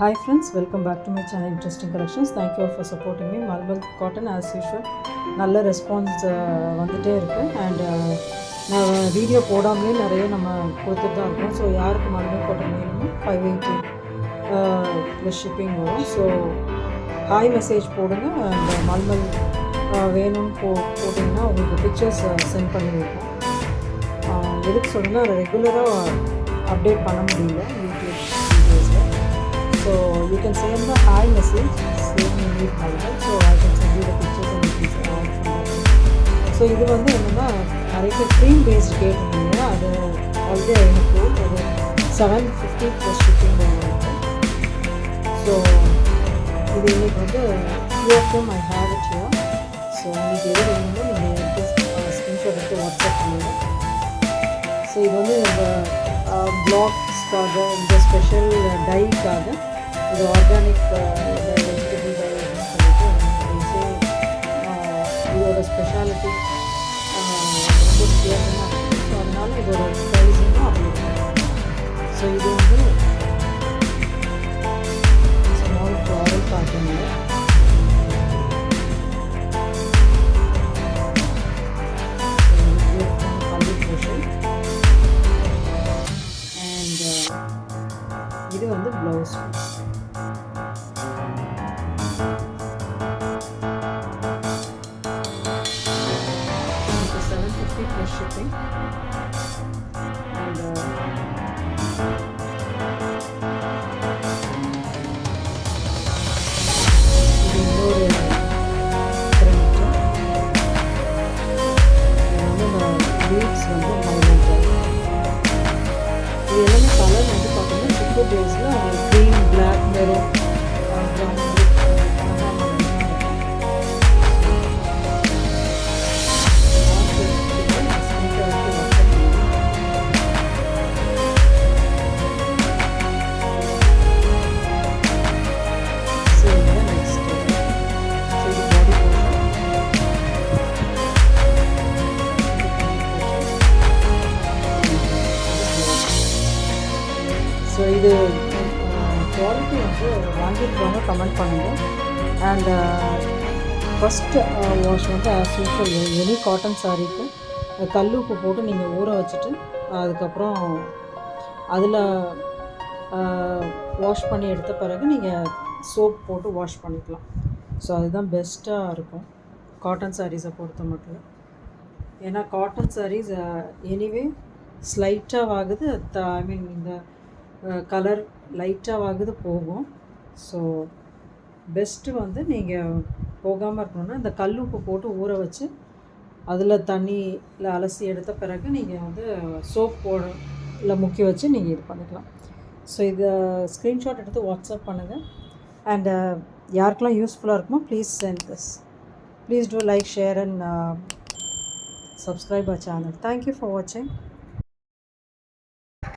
Hi friends, welcome back to my channel Interesting Collections. Thank you all for supporting me. Malmal cotton as usual நல்ல response வந்துகிட்டே இருக்குது. And நான் video போடாமலே நிறைய நம்ம கொடுத்துட்டு தான் இருக்கோம். ஸோ யாருக்கு மல்மல் காட்டன் வேணுமோ 580 ப்ளஸ் ஷிப்பிங் வரும். ஸோ ஹாய் மெசேஜ் போடுங்க. அண்ட் மல்மல் வேணும்னு போட்டிங்கன்னா உங்களுக்கு பிக்சர்ஸ் சென்ட் பண்ணி வைப்போம். எதுக்கு சொல்லுன்னா ரெகுலராக அப்டேட் பண்ண முடியல யூடியூப் வீடியோஸில். So you can send the hi message saying you need malmal, so I can send you the pictures and you can add from that. So இது வந்து என்னன்னா நிறைய க்ரீம் பேஸ்ட் கேட்டிருந்தீங்க. அது ஆல்ரெடி எனக்கு ஒரு 750 ப்ளஸ் ஷிப்பிங் இருக்குது. ஸோ இது இன்னைக்கு வந்து UFM I have it here. So உங்களுக்கு எது வேணுமோ நீங்கள் எடுத்து ஸ்க்ரீன்ஷாட் எடுத்து வாட்ஸ்அப் பண்ணுங்கள். ஸோ இது வந்து இந்த பிளாக்ஸ்க்காக, இந்த ஸ்பெஷல் டைக்காக, இது ஆர்கானிக் வெஜிடபிள் டை அப்படின்னு சொல்லிட்டு இதோட ஸ்பெஷாலிட்டி ரொம்ப வித்தியாசமாக இருக்குது. ஸோ அதனால் இதோட ப்ரைஸிங்கும் அப்படி இருக்குது. ஸோ இது வந்து ஸ்மால் ஃப்ளாரல் பேட்டர்னில் பல்லு போர்ஷன். இது வந்து ப்ளவுஸ் பீஸ். இது 750 ப்ளஸ் ஷிப்பிங். அண்ட் இது இன்னொரு பிரிண்ட். இது வந்து இந்த லீவ்ஸ் வந்து மல்மல். இது எல்லாமே கலர் வந்து பார்த்தீங்கன்னா சிக்கு பேஸில் green, black, maroon, brown. So இது குவாலிட்டி வந்து வாங்கியிருக்கவங்க கமெண்ட் பண்ணுங்கள். அண்ட் ஃபஸ்ட்டு வாஷ் வந்து ஆஸ் யூஷுவல் எனி காட்டன் சாரீக்கு கல் உப்பு போட்டு நீங்கள் ஊற வச்சுட்டு அதுக்கப்புறம் அதில் வாஷ் பண்ணி எடுத்த பிறகு நீங்கள் சோப் போட்டு வாஷ் பண்ணிக்கலாம். ஸோ அதுதான் பெஸ்ட்டாக இருக்கும் காட்டன் சாரீஸை பொறுத்த மட்டும். ஏன்னா காட்டன் சாரீஸ் எனிவே ஸ்லைட்டாக ஆகுது. ஐ மீன் இந்த கலர் லைட்டாக ஆகுது போகும். ஸோ பெஸ்ட்டு வந்து நீங்கள் போகாமல் இருக்கணுன்னா இந்த கல் உப்பு போட்டு ஊற வச்சு அதில் தண்ணியில் அலசி எடுத்த பிறகு நீங்கள் வந்து சோப் போடல முக்கி வச்சு நீங்கள் இது பண்ணிக்கலாம். ஸோ இதை ஸ்க்ரீன்ஷாட் எடுத்து வாட்ஸ்அப் பண்ணுங்கள். அண்ட் யாருக்கெல்லாம் யூஸ்ஃபுல்லாக இருக்குமோ please send this. Please do like, share and subscribe our channel. Thank you for watching.